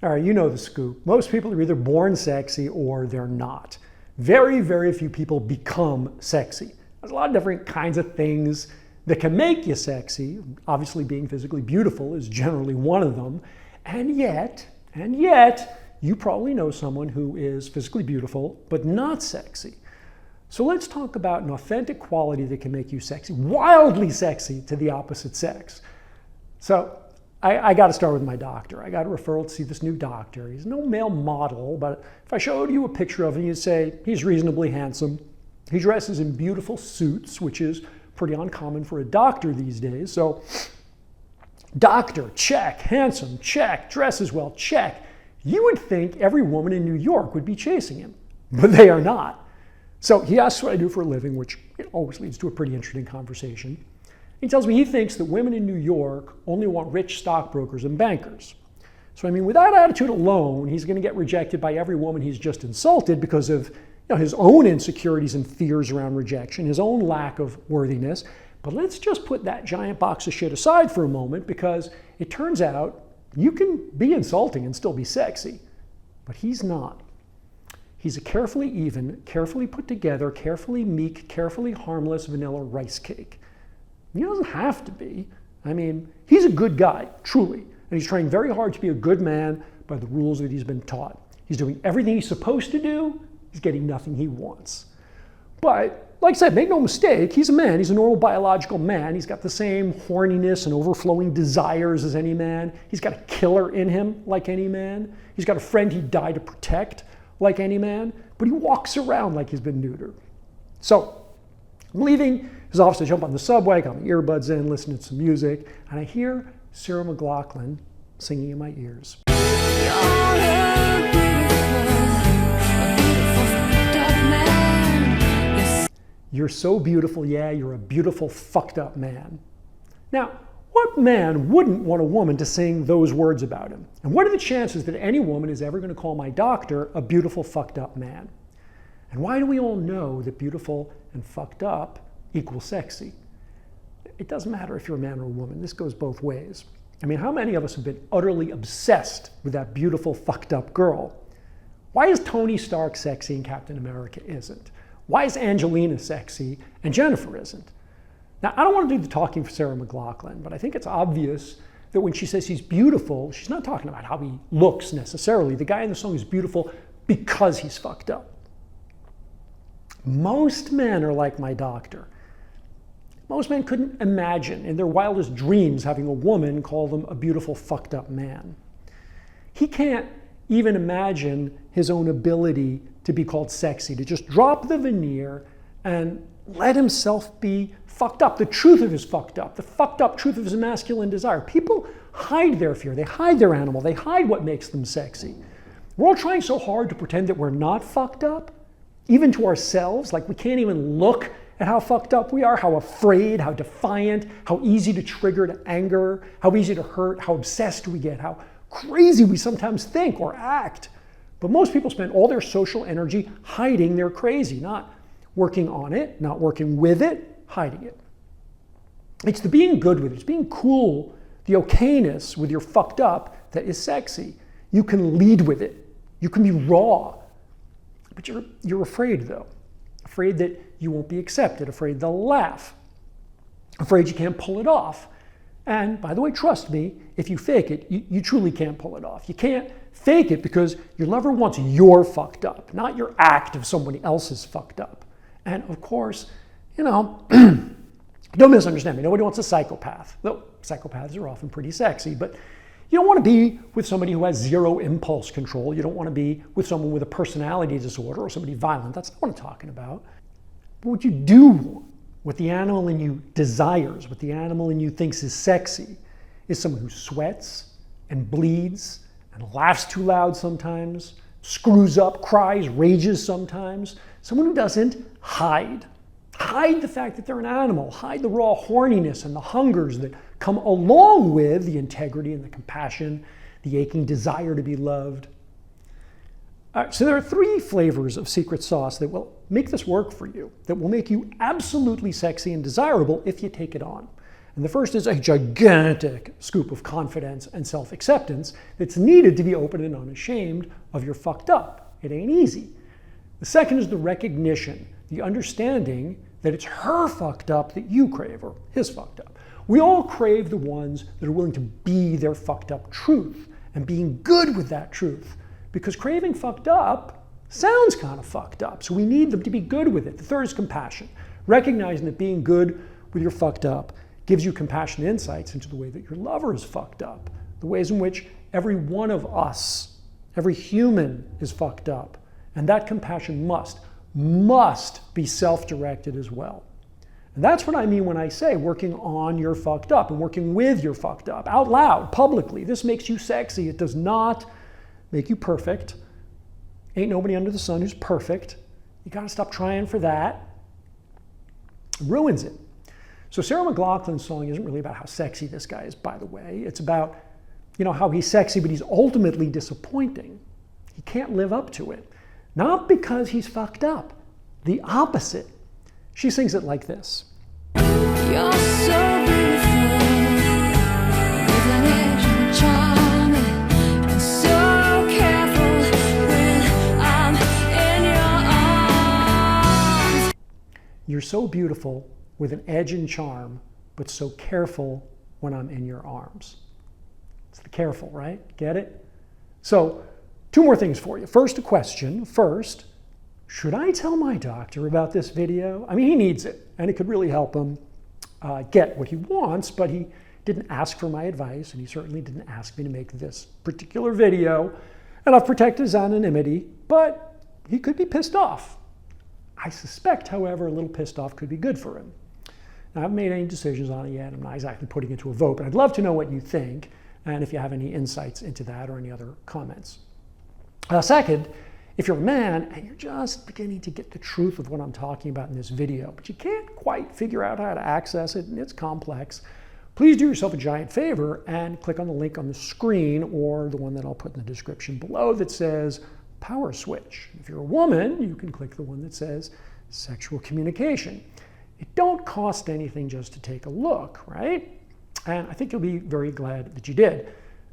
All right, you know the scoop. Most people are either born sexy or they're not. Very, very few people become sexy. There's a lot of different kinds of things that can make you sexy. Obviously, being physically beautiful is generally one of them. And yet, you probably know someone who is physically beautiful but not sexy. So let's talk about an authentic quality that can make you sexy, wildly sexy to the opposite sex. So I got to start with my doctor. I got a referral to see this new doctor. He's no male model, but if I showed you a picture of him, you'd say he's reasonably handsome. He dresses in beautiful suits, which is pretty uncommon for a doctor these days. So doctor, check. Handsome, check. Dresses well, check. You would think every woman in New York would be chasing him, but they are not. So he asks what I do for a living, which always leads to a pretty interesting conversation. He tells me he thinks that women in New York only want rich stockbrokers and bankers. So I mean, with that attitude alone, he's going to get rejected by every woman he's just insulted because of his own insecurities and fears around rejection, his own lack of worthiness. But let's just put that giant box of shit aside for a moment, because it turns out you can be insulting and still be sexy, but he's not. He's a carefully even, carefully put together, carefully meek, carefully harmless vanilla rice cake. He doesn't have to be. I mean, he's a good guy, truly. And he's trying very hard to be a good man by the rules that he's been taught. He's doing everything he's supposed to do. He's getting nothing he wants. But, like I said, make no mistake, he's a man. He's a normal biological man. He's got the same horniness and overflowing desires as any man. He's got a killer in him like any man. He's got a friend he'd die to protect like any man. But he walks around like he's been neutered. So, I'm leaving his office to jump on the subway, got my earbuds in, listening to some music, and I hear Sarah McLachlan singing in my ears. You're so beautiful, yeah, you're a beautiful, fucked up man. Now, what man wouldn't want a woman to sing those words about him? And what are the chances that any woman is ever going to call my doctor a beautiful, fucked up man? And why do we all know that beautiful and fucked up equals sexy? It doesn't matter if you're a man or a woman. This goes both ways. I mean, how many of us have been utterly obsessed with that beautiful, fucked up girl? Why is Tony Stark sexy and Captain America isn't? Why is Angelina sexy and Jennifer isn't? Now, I don't want to do the talking for Sarah McLachlan, but I think it's obvious that when she says he's beautiful, she's not talking about how he looks necessarily. The guy in the song is beautiful because he's fucked up. Most men are like my doctor. Most men couldn't imagine in their wildest dreams having a woman call them a beautiful, fucked up man. He can't even imagine his own ability to be called sexy, to just drop the veneer and let himself be fucked up, the truth of his fucked up, the fucked up truth of his masculine desire. People hide their fear, they hide their animal, they hide what makes them sexy. We're all trying so hard to pretend that we're not fucked up, even to ourselves, like we can't even look at how fucked up we are, how afraid, how defiant, how easy to trigger to anger, how easy to hurt, how obsessed we get, how crazy we sometimes think or act. But most people spend all their social energy hiding their crazy, not working on it, not working with it, hiding it. It's the being good with it, it's being cool, the okayness with your fucked up that is sexy. You can lead with it, you can be raw, but you're afraid though. Afraid that you won't be accepted, afraid they'll laugh, afraid you can't pull it off. And by the way, trust me, if you fake it, you truly can't pull it off. You can't fake it because your lover wants your fucked up, not your act of somebody else's fucked up. And of course, don't misunderstand me, nobody wants a psychopath. Though psychopaths are often pretty sexy, but you don't want to be with somebody who has zero impulse control. You don't want to be with someone with a personality disorder or somebody violent. That's not what I'm talking about. But what you do want, what the animal in you desires, what the animal in you thinks is sexy, is someone who sweats and bleeds and laughs too loud sometimes, screws up, cries, rages sometimes. Someone who doesn't hide. Hide the fact that they're an animal. Hide the raw horniness and the hungers that come along with the integrity and the compassion, the aching desire to be loved. All right, so there are 3 flavors of secret sauce that will make this work for you, that will make you absolutely sexy and desirable if you take it on. And the first is a gigantic scoop of confidence and self-acceptance that's needed to be open and unashamed of your fucked up. It ain't easy. The second is the recognition, the understanding that it's her fucked up that you crave, or his fucked up. We all crave the ones that are willing to be their fucked up truth and being good with that truth, because craving fucked up sounds kind of fucked up. So we need them to be good with it. The third is compassion, recognizing that being good with your fucked up gives you compassionate insights into the way that your lover is fucked up, the ways in which every one of us, every human is fucked up. And that compassion must be self-directed as well. And that's what I mean when I say working on your fucked up and working with your fucked up out loud, publicly. This makes you sexy. It does not make you perfect. Ain't nobody under the sun who's perfect. You got to stop trying for that. It ruins it. So Sarah McLachlan's song isn't really about how sexy this guy is, by the way. It's about, how he's sexy, but he's ultimately disappointing. He can't live up to it. Not because he's fucked up. The opposite. She sings it like this. You're so beautiful, with an edge and charm, and so careful when I'm in your arms. You're so beautiful with an edge and charm, but so careful when I'm in your arms. It's the careful, right? Get it? So, two more things for you. First, a question. First, should I tell my doctor about this video? I mean, he needs it, and it could really help him get what he wants, but he didn't ask for my advice, and he certainly didn't ask me to make this particular video, and I've protected his anonymity, but he could be pissed off. I suspect, however, a little pissed off could be good for him. Now, I haven't made any decisions on it yet. I'm not exactly putting it to a vote, but I'd love to know what you think, and if you have any insights into that or any other comments. Second, if you're a man and you're just beginning to get the truth of what I'm talking about in this video, but you can't quite figure out how to access it and it's complex, please do yourself a giant favor and click on the link on the screen or the one that I'll put in the description below that says Power Switch. If you're a woman, you can click the one that says Sexual Communication. It don't cost anything just to take a look, right? And I think you'll be very glad that you did.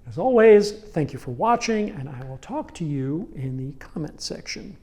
As always, thank you for watching, and I will talk to you in the comment section.